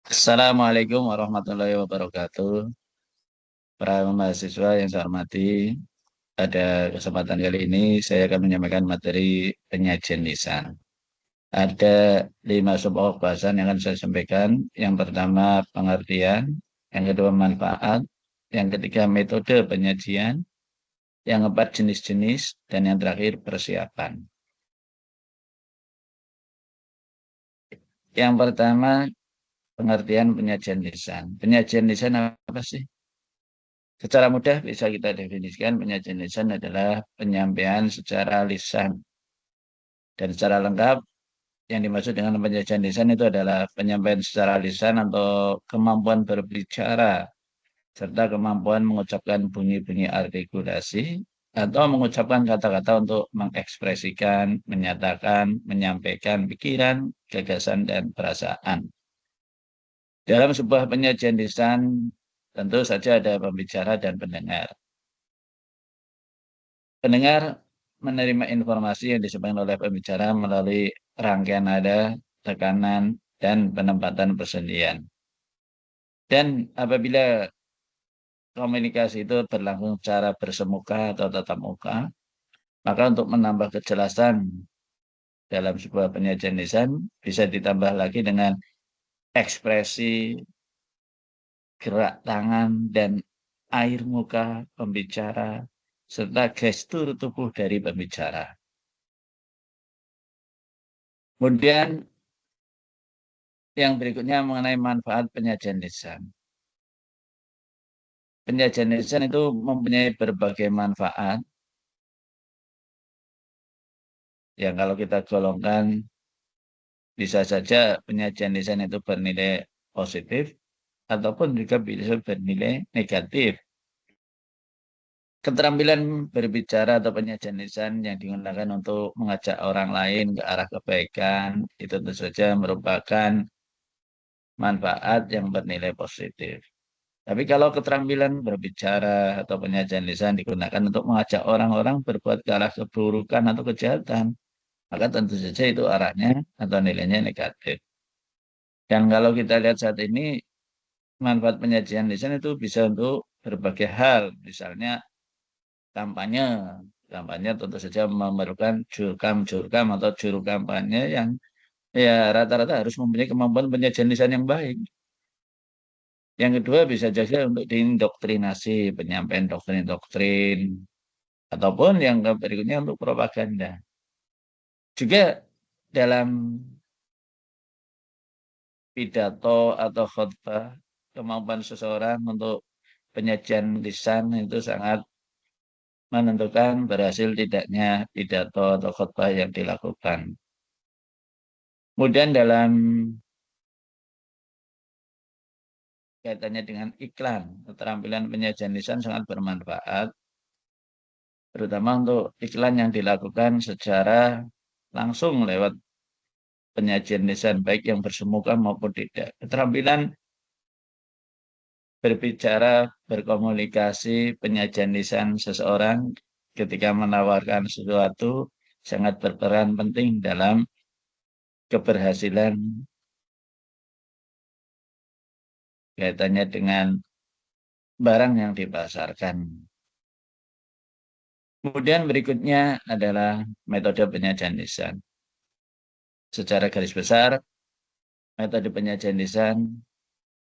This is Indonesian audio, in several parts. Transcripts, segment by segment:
Assalamualaikum warahmatullahi wabarakatuh. Para mahasiswa yang saya hormati, pada kesempatan kali ini saya akan menyampaikan materi penyajian lisan. Ada 5 sub bahasan yang akan saya sampaikan. Yang pertama pengertian, yang kedua manfaat, yang ketiga metode penyajian, yang keempat jenis-jenis, dan yang terakhir persiapan. Yang pertama pengertian penyajian lisan. Penyajian lisan apa sih? Secara mudah bisa kita definisikan penyajian lisan adalah penyampaian secara lisan. Dan secara lengkap, yang dimaksud dengan penyajian lisan itu adalah penyampaian secara lisan atau kemampuan berbicara, serta kemampuan mengucapkan bunyi-bunyi artikulasi, atau mengucapkan kata-kata untuk mengekspresikan, menyatakan, menyampaikan pikiran, gagasan, dan perasaan. Dalam sebuah penyajian lisan, tentu saja ada pembicara dan pendengar. Pendengar menerima informasi yang disampaikan oleh pembicara melalui rangkaian nada, tekanan, dan penempatan persendian. Dan apabila komunikasi itu berlangsung secara bersemuka atau tatap muka, maka untuk menambah kejelasan dalam sebuah penyajian lisan bisa ditambah lagi dengan ekspresi, gerak tangan, dan air muka pembicara, serta gestur tubuh dari pembicara. Kemudian yang berikutnya mengenai manfaat penyajian lisan. Penyajian lisan itu mempunyai berbagai manfaat yang kalau kita golongkan bisa saja penyajian lisan itu bernilai positif ataupun juga bisa bernilai negatif. Keterampilan berbicara atau penyajian lisan yang digunakan untuk mengajak orang lain ke arah kebaikan itu tentu saja merupakan manfaat yang bernilai positif. Tapi kalau keterampilan berbicara atau penyajian lisan digunakan untuk mengajak orang-orang berbuat ke arah keburukan atau kejahatan, maka tentu saja itu arahnya atau nilainya negatif. Dan kalau kita lihat saat ini, manfaat penyajian lisan itu bisa untuk berbagai hal. Misalnya kampanye. Kampanye tentu saja memerlukan jurkam-jurkam atau juru kampanye yang ya rata-rata harus mempunyai kemampuan penyajian lisan yang baik. Yang kedua bisa juga untuk diindoktrinasi, penyampaian doktrin-doktrin, ataupun yang berikutnya untuk propaganda. Juga dalam pidato atau khutbah, kemampuan seseorang untuk penyajian lisan itu sangat menentukan berhasil tidaknya pidato atau khutbah yang dilakukan. Kemudian dalam kaitannya dengan iklan, keterampilan penyajian lisan sangat bermanfaat, terutama untuk iklan yang dilakukan secara langsung lewat penyajian lisan, baik yang bersemuka maupun tidak. Keterampilan berbicara, berkomunikasi, penyajian lisan seseorang ketika menawarkan sesuatu sangat berperan penting dalam keberhasilan kaitannya dengan barang yang dipasarkan. Kemudian berikutnya adalah metode penyajian lisan. Secara garis besar, metode penyajian lisan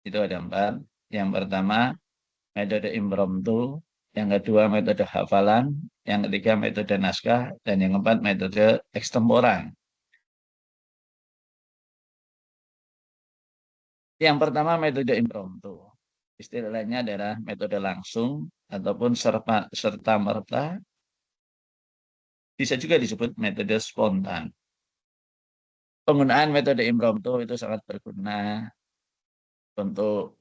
itu ada 4. Yang pertama, metode impromptu. Yang kedua, metode hafalan. Yang ketiga, metode naskah. Dan yang keempat, metode ekstemporan. Yang pertama, metode impromptu. Istilahnya adalah metode langsung ataupun serta-merta. Bisa juga disebut metode spontan. Penggunaan metode impromptu itu sangat berguna untuk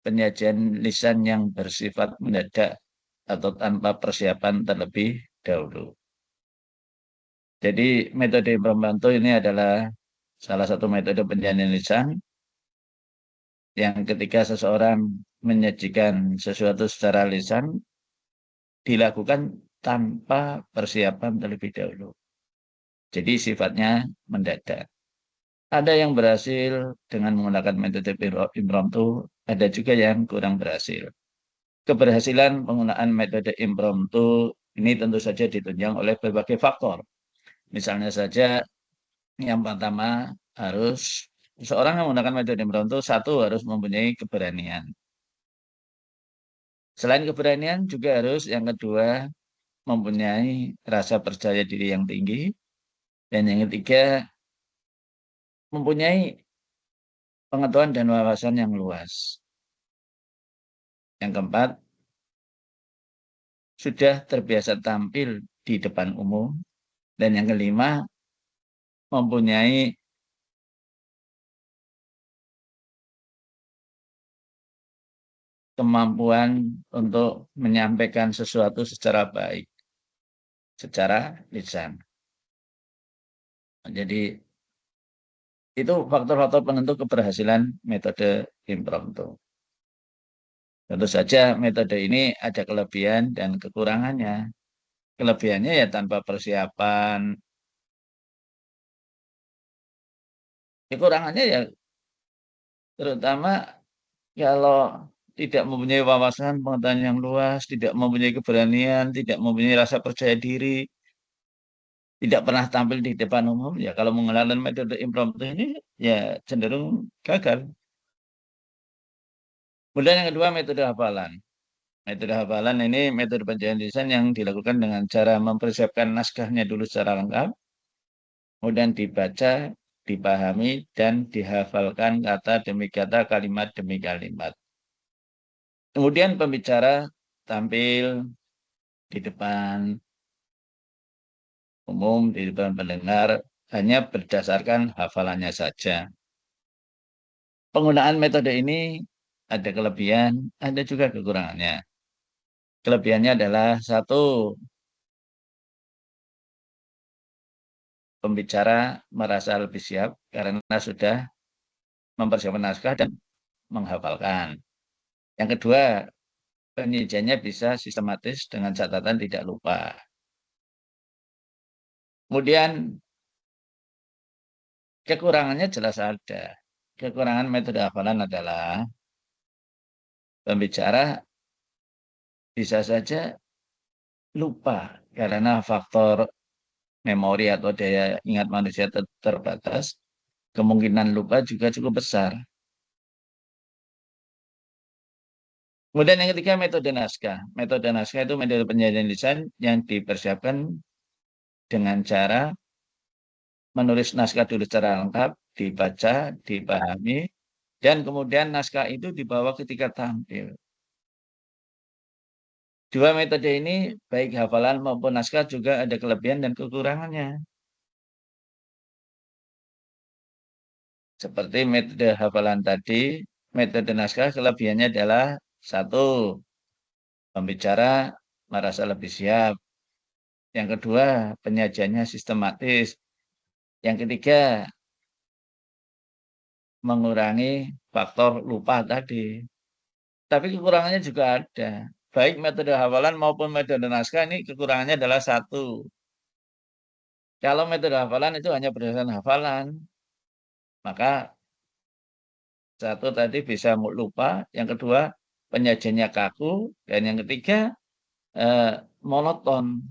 penyajian lisan yang bersifat mendadak atau tanpa persiapan terlebih dahulu. Jadi metode impromptu ini adalah salah satu metode penyajian lisan yang ketika seseorang menyajikan sesuatu secara lisan dilakukan tanpa persiapan terlebih dahulu. Jadi sifatnya mendadak. Ada yang berhasil dengan menggunakan metode impromptu, ada juga yang kurang berhasil. Keberhasilan penggunaan metode impromptu ini tentu saja ditunjang oleh berbagai faktor. Misalnya saja yang pertama harus seorang yang menggunakan metode impromptu, satu harus mempunyai keberanian. Selain keberanian juga harus yang kedua mempunyai rasa percaya diri yang tinggi. Dan yang ketiga mempunyai pengetahuan dan wawasan yang luas. Yang keempat, sudah terbiasa tampil di depan umum. Dan yang kelima, mempunyai kemampuan untuk menyampaikan sesuatu secara baik, secara lisan. Jadi, itu faktor-faktor penentu keberhasilan metode impromptu. Tentu saja metode ini ada kelebihan dan kekurangannya. Kelebihannya ya tanpa persiapan. Kekurangannya ya terutama kalau tidak mempunyai wawasan pengetahuan yang luas, tidak mempunyai keberanian, tidak mempunyai rasa percaya diri, tidak pernah tampil di depan umum, ya kalau menggunakan metode impromptu ini ya cenderung gagal. Kemudian yang kedua metode hafalan. Metode hafalan ini metode penjahit lisan yang dilakukan dengan cara mempersiapkan naskahnya dulu secara lengkap, kemudian dibaca, dipahami, dan dihafalkan kata demi kata, kalimat demi kalimat. Kemudian pembicara tampil di depan umum, di depan pendengar, hanya berdasarkan hafalannya saja. Penggunaan metode ini ada kelebihan, ada juga kekurangannya. Kelebihannya adalah satu, pembicara merasa lebih siap karena sudah mempersiapkan naskah dan menghafalkan. Yang kedua, penyajiannya bisa sistematis dengan catatan tidak lupa. Kemudian kekurangannya jelas ada. Kekurangan metode hafalan adalah pembicara bisa saja lupa karena faktor memori atau daya ingat manusia terbatas, kemungkinan lupa juga cukup besar. Kemudian yang ketiga metode naskah. Metode naskah itu metode penyajian lisan yang dipersiapkan dengan cara menulis naskah dulu secara lengkap, dibaca, dipahami, dan kemudian naskah itu dibawa ketika tampil. Dua metode ini, baik hafalan maupun naskah juga ada kelebihan dan kekurangannya. Seperti metode hafalan tadi, metode naskah kelebihannya adalah satu, pembicara merasa lebih siap. Yang kedua, penyajiannya sistematis. Yang ketiga, mengurangi faktor lupa tadi. Tapi kekurangannya juga ada. Baik metode hafalan maupun metode naskah ini kekurangannya adalah satu. Kalau metode hafalan itu hanya berdasarkan hafalan, maka satu tadi bisa lupa, yang kedua penyajiannya kaku, dan yang ketiga monoton.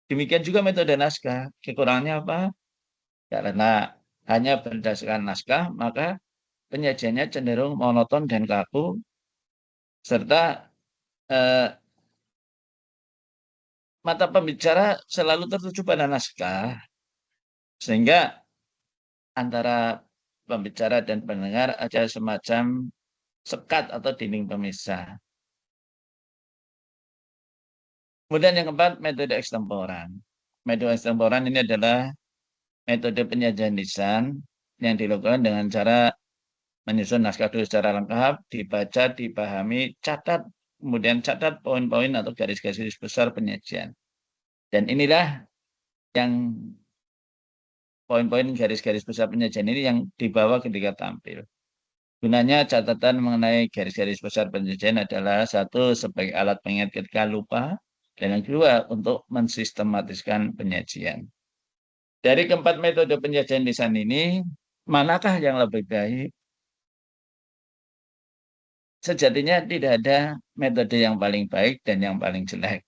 Demikian juga metode naskah. Kekurangannya apa? Karena hanya berdasarkan naskah, maka penyajiannya cenderung monoton dan kaku, serta eh, mata pembicara selalu tertuju pada naskah, sehingga antara pembicara dan pendengar ada semacam sekat atau dinding pemisah. Kemudian yang keempat, metode ekstemporan. Metode ekstemporan ini adalah metode penyajian lisan yang dilakukan dengan cara menyusun naskah dulu secara lengkap, dibaca, dipahami, catat, kemudian catat poin-poin atau garis-garis besar penyajian. Dan inilah yang poin-poin garis-garis besar penyajian ini yang dibawa ketika tampil. Gunanya catatan mengenai garis-garis besar penyajian adalah satu, sebagai alat pengingat ketika lupa, dan yang kedua, untuk mensistematiskan penyajian. Dari keempat metode penyajian lisan ini, manakah yang lebih baik? Sejatinya tidak ada metode yang paling baik dan yang paling jelek.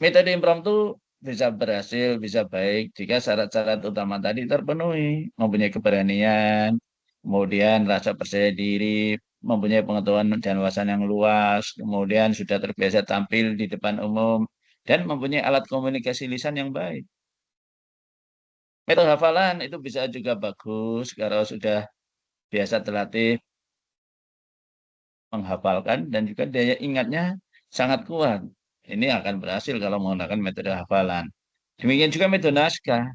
Metode impromptu bisa berhasil, bisa baik jika syarat-syarat utama tadi terpenuhi, mempunyai keberanian, kemudian rasa percaya diri, mempunyai pengetahuan dan wawasan yang luas, kemudian sudah terbiasa tampil di depan umum, dan mempunyai alat komunikasi lisan yang baik. Metode hafalan itu bisa juga bagus kalau sudah biasa terlatih menghafalkan dan juga daya ingatnya sangat kuat. Ini akan berhasil kalau menggunakan metode hafalan. Demikian juga metode naskah.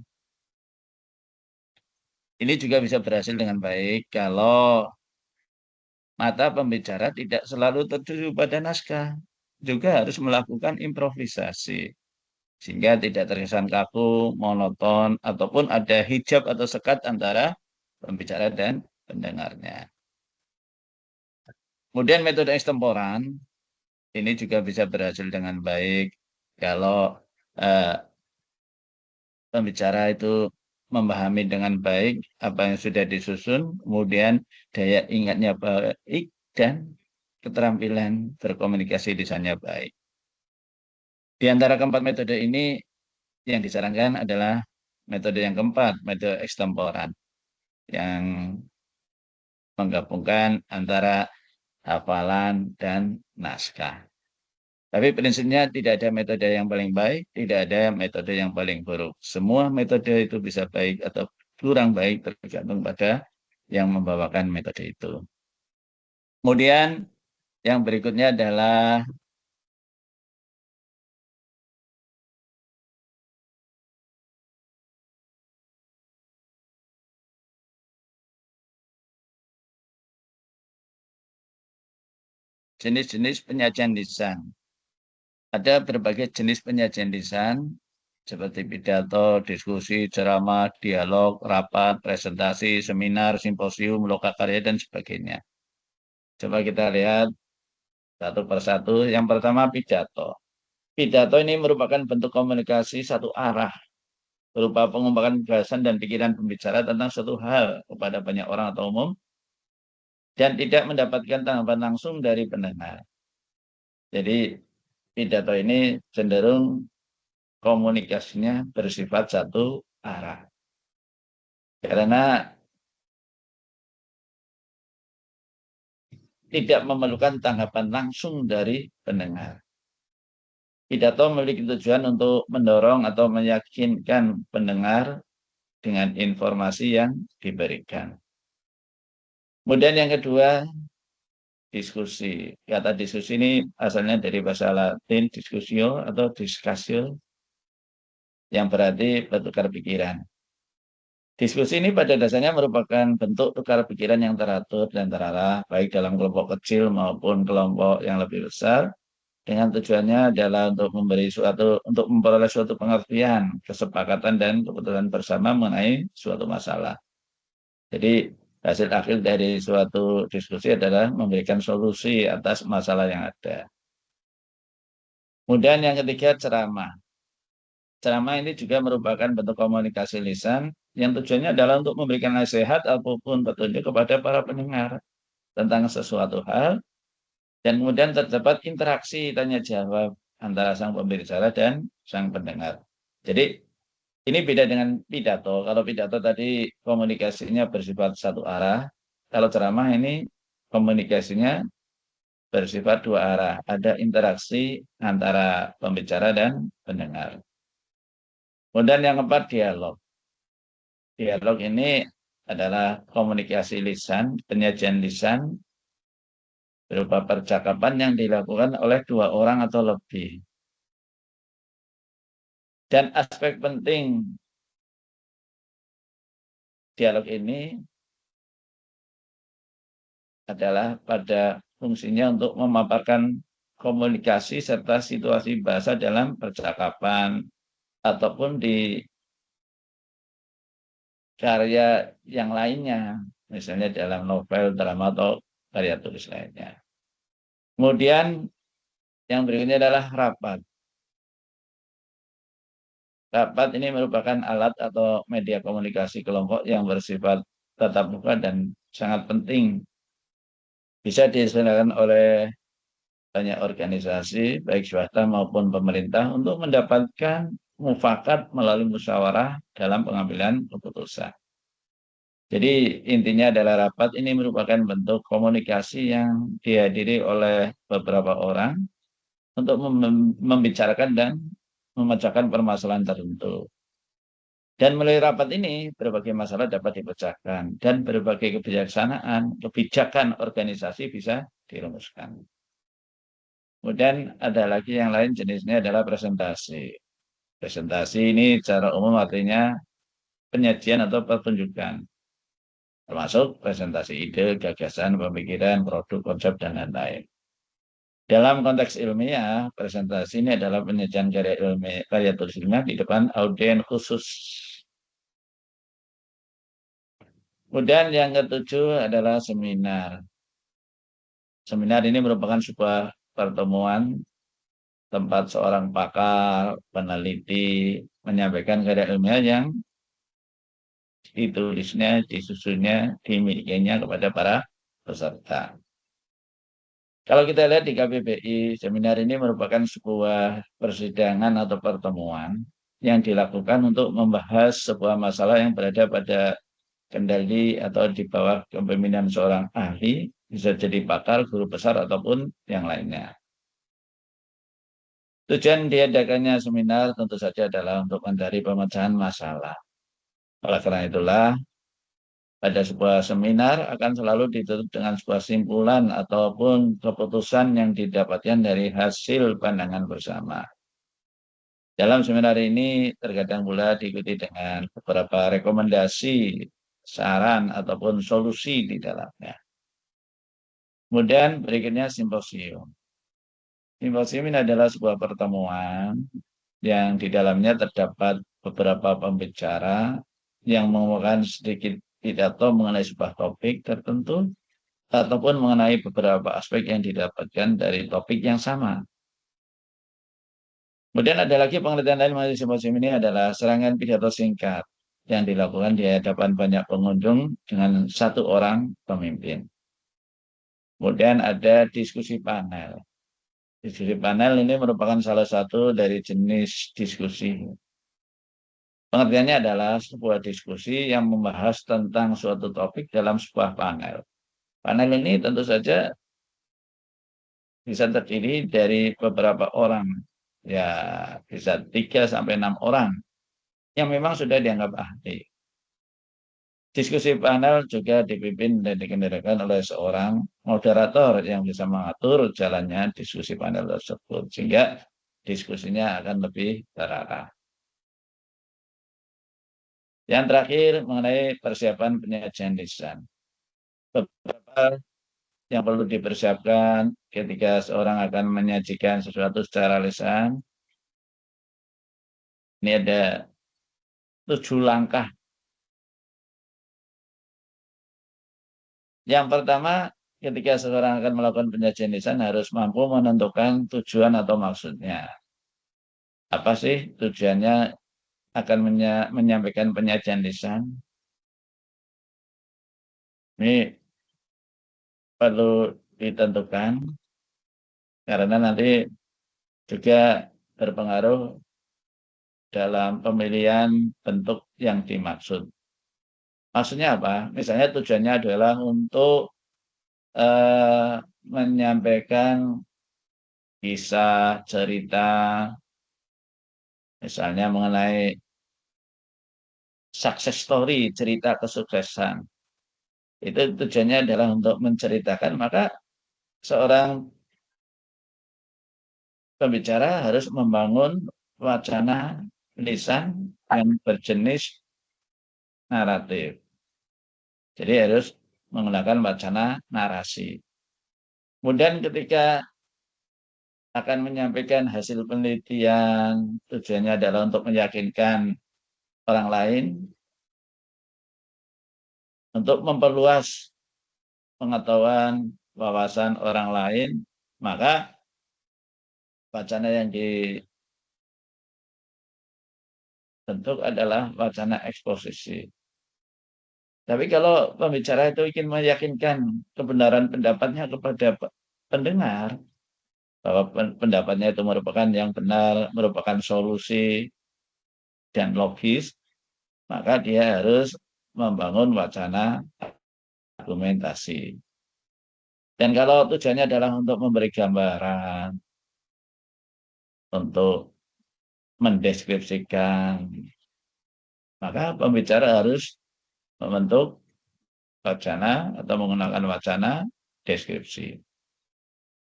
Ini juga bisa berhasil dengan baik kalau mata pembicara tidak selalu tertuju pada naskah. Juga harus melakukan improvisasi. Sehingga tidak terkesan kaku, monoton, ataupun ada hijab atau sekat antara pembicara dan pendengarnya. Kemudian metode ekstemporan, ini juga bisa berhasil dengan baik kalau eh, pembicara itu memahami dengan baik apa yang sudah disusun, kemudian daya ingatnya baik, dan keterampilan berkomunikasi lisannya baik. Di antara keempat metode ini, yang disarankan adalah metode yang keempat, metode ekstemporan, yang menggabungkan antara hafalan dan naskah. Tapi prinsipnya tidak ada metode yang paling baik, tidak ada metode yang paling buruk. Semua metode itu bisa baik atau kurang baik tergantung pada yang membawakan metode itu. Kemudian yang berikutnya adalah jenis-jenis penyajian lisan. Ada berbagai jenis penyajian lisan seperti pidato, diskusi, ceramah, dialog, rapat, presentasi, seminar, simposium, lokakarya, dan sebagainya. Coba kita lihat satu persatu. Yang pertama pidato. Pidato ini merupakan bentuk komunikasi satu arah, berupa pengungkapkan gagasan dan pikiran pembicara tentang suatu hal kepada banyak orang atau umum, dan tidak mendapatkan tanggapan langsung dari pendengar. Jadi pidato ini cenderung komunikasinya bersifat satu arah. Karena tidak memerlukan tanggapan langsung dari pendengar. Pidato memiliki tujuan untuk mendorong atau meyakinkan pendengar dengan informasi yang diberikan. Kemudian yang kedua, diskusi. Kata diskusi ini asalnya dari bahasa Latin discusio atau discusio, yang berarti bertukar pikiran. Diskusi ini pada dasarnya merupakan bentuk tukar pikiran yang teratur dan terarah, baik dalam kelompok kecil maupun kelompok yang lebih besar, dengan tujuannya adalah untuk memperoleh suatu pengertian, kesepakatan, dan keputusan bersama mengenai suatu masalah. Jadi hasil akhir dari suatu diskusi adalah memberikan solusi atas masalah yang ada. Kemudian yang ketiga, ceramah. Ceramah ini juga merupakan bentuk komunikasi lisan yang tujuannya adalah untuk memberikan nasihat ataupun petunjuk kepada para pendengar tentang sesuatu hal, dan kemudian terdapat interaksi tanya jawab antara sang pembicara dan sang pendengar. Jadi ini beda dengan pidato. Kalau pidato tadi komunikasinya bersifat satu arah, kalau ceramah ini komunikasinya bersifat dua arah. Ada interaksi antara pembicara dan pendengar. Kemudian yang keempat, dialog. Dialog ini adalah komunikasi lisan, penyajian lisan berupa percakapan yang dilakukan oleh dua orang atau lebih. Dan aspek penting dialog ini adalah pada fungsinya untuk memaparkan komunikasi serta situasi bahasa dalam percakapan ataupun di karya yang lainnya, misalnya dalam novel, drama, atau karya tulis lainnya. Kemudian yang berikutnya adalah rapat. Rapat ini merupakan alat atau media komunikasi kelompok yang bersifat tatap muka dan sangat penting. Bisa diselenggarakan oleh banyak organisasi, baik swasta maupun pemerintah, untuk mendapatkan mufakat melalui musyawarah dalam pengambilan keputusan. Jadi intinya adalah rapat ini merupakan bentuk komunikasi yang dihadiri oleh beberapa orang untuk membicarakan dan memecahkan permasalahan tertentu. Dan melalui rapat ini, berbagai masalah dapat dipecahkan dan berbagai kebijakan organisasi bisa dirumuskan. Kemudian ada lagi yang lain jenisnya adalah presentasi. Presentasi ini secara umum artinya penyajian atau pertunjukan, termasuk presentasi ide, gagasan, pemikiran, produk, konsep, dan lain-lain. Dalam konteks ilmiah, presentasi ini adalah penyajian karya tulis ilmiah di depan audiens khusus. Kemudian yang ketujuh adalah seminar. Seminar ini merupakan sebuah pertemuan tempat seorang pakar, peneliti, menyampaikan karya ilmiah yang ditulisnya, disusunnya, dimilikinya kepada para peserta. Kalau kita lihat di KBBI, seminar ini merupakan sebuah persidangan atau pertemuan yang dilakukan untuk membahas sebuah masalah yang berada pada kendali atau di bawah kepemimpinan seorang ahli, bisa jadi pakar, guru besar, ataupun yang lainnya. Tujuan diadakannya seminar tentu saja adalah untuk mencari pemecahan masalah. Oleh karena itulah, pada sebuah seminar akan selalu ditutup dengan sebuah simpulan ataupun keputusan yang didapatkan dari hasil pandangan bersama. Dalam seminar ini terkadang pula diikuti dengan beberapa rekomendasi, saran, ataupun solusi di dalamnya. Kemudian berikutnya simposium. Simposium ini adalah sebuah pertemuan yang di dalamnya terdapat beberapa pembicara yang mengemukakan sedikit pidato mengenai sebuah topik tertentu ataupun mengenai beberapa aspek yang didapatkan dari topik yang sama. Kemudian ada lagi pengertian lain mengenai simposium ini adalah serangan pidato singkat yang dilakukan di hadapan banyak pengunjung dengan satu orang pemimpin. Kemudian ada diskusi panel. Diskusi panel ini merupakan salah satu dari jenis diskusi. Pengertiannya adalah sebuah diskusi yang membahas tentang suatu topik dalam sebuah panel. Panel ini tentu saja bisa terdiri dari beberapa orang, ya bisa 3 sampai 6 orang yang memang sudah dianggap ahli. Diskusi panel juga dipimpin dan dikendalikan oleh seorang moderator yang bisa mengatur jalannya diskusi panel tersebut, sehingga diskusinya akan lebih terarah. Yang terakhir mengenai persiapan penyajian lisan. Beberapa yang perlu dipersiapkan ketika seorang akan menyajikan sesuatu secara lisan. Ini ada 7 langkah. Yang pertama, ketika seseorang akan melakukan penyajian lisan harus mampu menentukan tujuan atau maksudnya. Apa sih tujuannya akan menyampaikan penyajian lisan? Ini perlu ditentukan karena nanti juga berpengaruh dalam pemilihan bentuk yang dimaksud. Maksudnya apa? Misalnya tujuannya adalah untuk menyampaikan kisah, cerita, misalnya mengenai success story, cerita kesuksesan. Itu tujuannya adalah untuk menceritakan, maka seorang pembicara harus membangun wacana lisan yang berjenis naratif. Jadi harus menggunakan wacana narasi. Kemudian ketika akan menyampaikan hasil penelitian, tujuannya adalah untuk meyakinkan orang lain, untuk memperluas pengetahuan, wawasan orang lain, maka wacana yang bentuk adalah wacana eksposisi. Tapi kalau pembicara itu ingin meyakinkan kebenaran pendapatnya kepada pendengar, bahwa pendapatnya itu merupakan yang benar, merupakan solusi dan logis, maka dia harus membangun wacana argumentasi. Dan kalau tujuannya adalah untuk memberi gambaran, untuk mendeskripsikan, maka pembicara harus membentuk wacana atau menggunakan wacana deskripsi.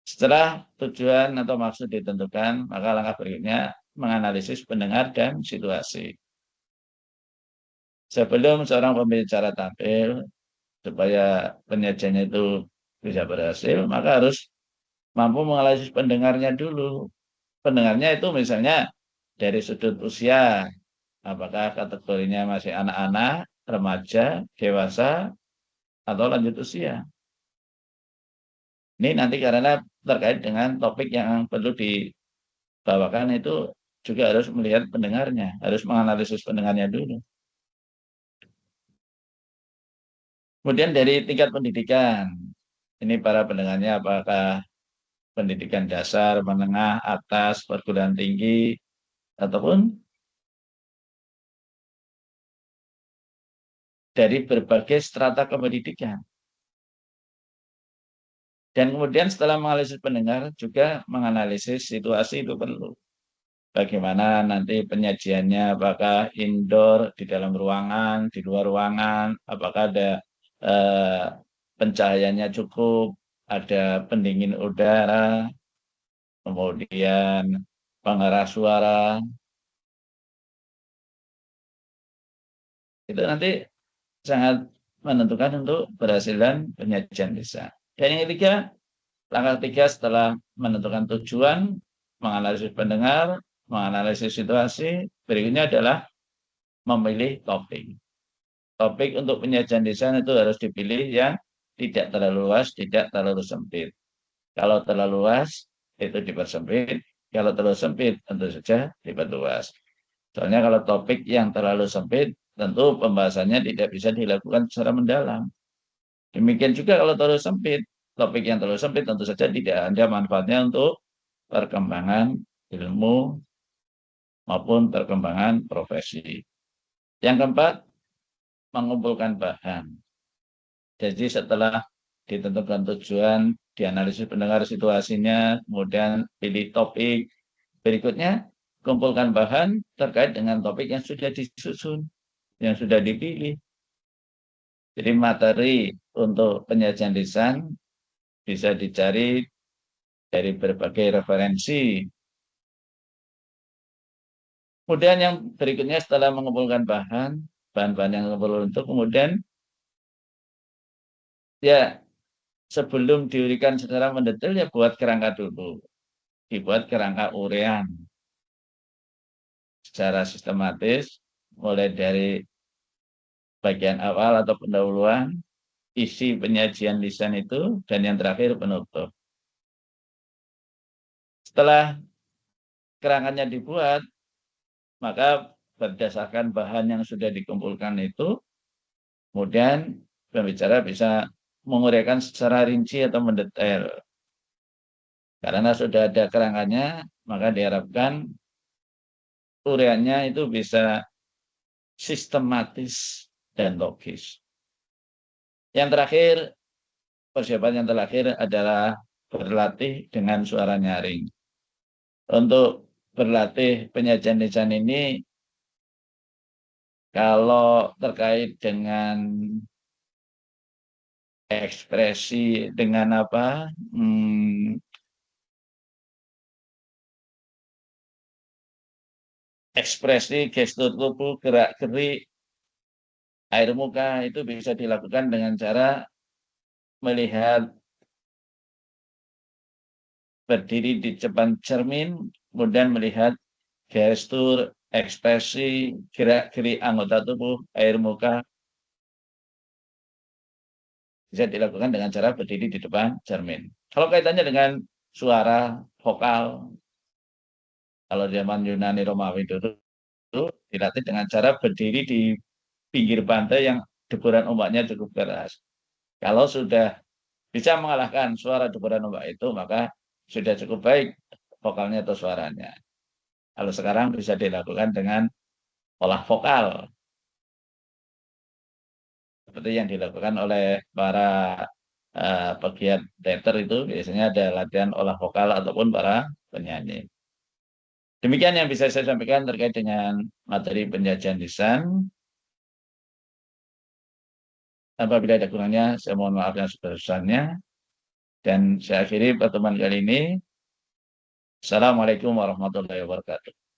Setelah tujuan atau maksud ditentukan, maka langkah berikutnya menganalisis pendengar dan situasi. Sebelum seorang pembicara tampil, supaya penyajiannya itu bisa berhasil, maka harus mampu menganalisis pendengarnya dulu. Pendengarnya itu misalnya dari sudut usia, apakah kategorinya masih anak-anak, remaja, dewasa, atau lanjut usia. Ini nanti karena terkait dengan topik yang perlu dibawakan itu juga harus melihat pendengarnya, harus menganalisis pendengarnya dulu. Kemudian dari tingkat pendidikan, ini para pendengarnya apakah pendidikan dasar, menengah, atas, perguruan tinggi, ataupun dari berbagai strata kependidikan. Dan kemudian setelah menganalisis pendengar, juga menganalisis situasi itu perlu. Bagaimana nanti penyajiannya, apakah indoor, di dalam ruangan, di luar ruangan, apakah ada pencahayaannya cukup, ada pendingin udara, kemudian pengeras suara, itu nanti sangat menentukan untuk berhasilan penyajian bisa. Dan yang ketiga, langkah ketiga setelah menentukan tujuan, menganalisis pendengar, menganalisis situasi, berikutnya adalah memilih topik. Topik untuk penyajian desain itu harus dipilih yang tidak terlalu luas, tidak terlalu sempit. Kalau terlalu luas, itu dipersempit. Kalau terlalu sempit, tentu saja diperluas. Soalnya kalau topik yang terlalu sempit, tentu pembahasannya tidak bisa dilakukan secara mendalam. Demikian juga kalau terlalu sempit, topik yang terlalu sempit tentu saja tidak ada manfaatnya untuk perkembangan ilmu maupun perkembangan profesi. Yang keempat, mengumpulkan bahan. Jadi setelah ditentukan tujuan, dianalisis pendengar situasinya, kemudian pilih topik, berikutnya kumpulkan bahan terkait dengan topik yang sudah disusun, yang sudah dipilih. Jadi materi untuk penyajian lisan bisa dicari dari berbagai referensi. Kemudian yang berikutnya setelah mengumpulkan bahan-bahan yang perlu untuk kemudian ya sebelum diuraikan secara mendetail ya buat kerangka dulu. Dibuat kerangka uraian secara sistematis mulai dari bagian awal atau pendahuluan, isi penyajian lisan itu, dan yang terakhir penutup. Setelah kerangkanya dibuat, maka berdasarkan bahan yang sudah dikumpulkan itu, kemudian pembicara bisa menguraikan secara rinci atau mendetail. Karena sudah ada kerangkanya, maka diharapkan uraiannya itu bisa sistematis dan logis. Yang terakhir, persiapan yang terakhir adalah berlatih dengan suara nyaring. Untuk berlatih penyajian lisan ini, kalau terkait dengan ekspresi, dengan apa, ekspresi, gestur tubuh, gerak-gerik, air muka itu bisa dilakukan dengan cara melihat berdiri di depan cermin, kemudian melihat gestur, ekspresi, gerak-gerik anggota tubuh, air muka, bisa dilakukan dengan cara berdiri di depan cermin. Kalau kaitannya dengan suara, vokal, kalau zaman Yunani Romawi itu itu dilatih dengan cara berdiri di pinggir pantai yang deburan ombaknya cukup keras. Kalau sudah bisa mengalahkan suara deburan ombak itu, maka sudah cukup baik vokalnya atau suaranya. Kalau sekarang bisa dilakukan dengan olah vokal, seperti yang dilakukan oleh para pegiat teater itu, biasanya ada latihan olah vokal ataupun para penyanyi. Demikian yang bisa saya sampaikan terkait dengan materi penjajahan lisan. Apabila ada kurangnya, saya mohon maaf yang sebesar-besarnya. Dan saya akhiri pertemuan kali ini. Assalamualaikum warahmatullahi wabarakatuh.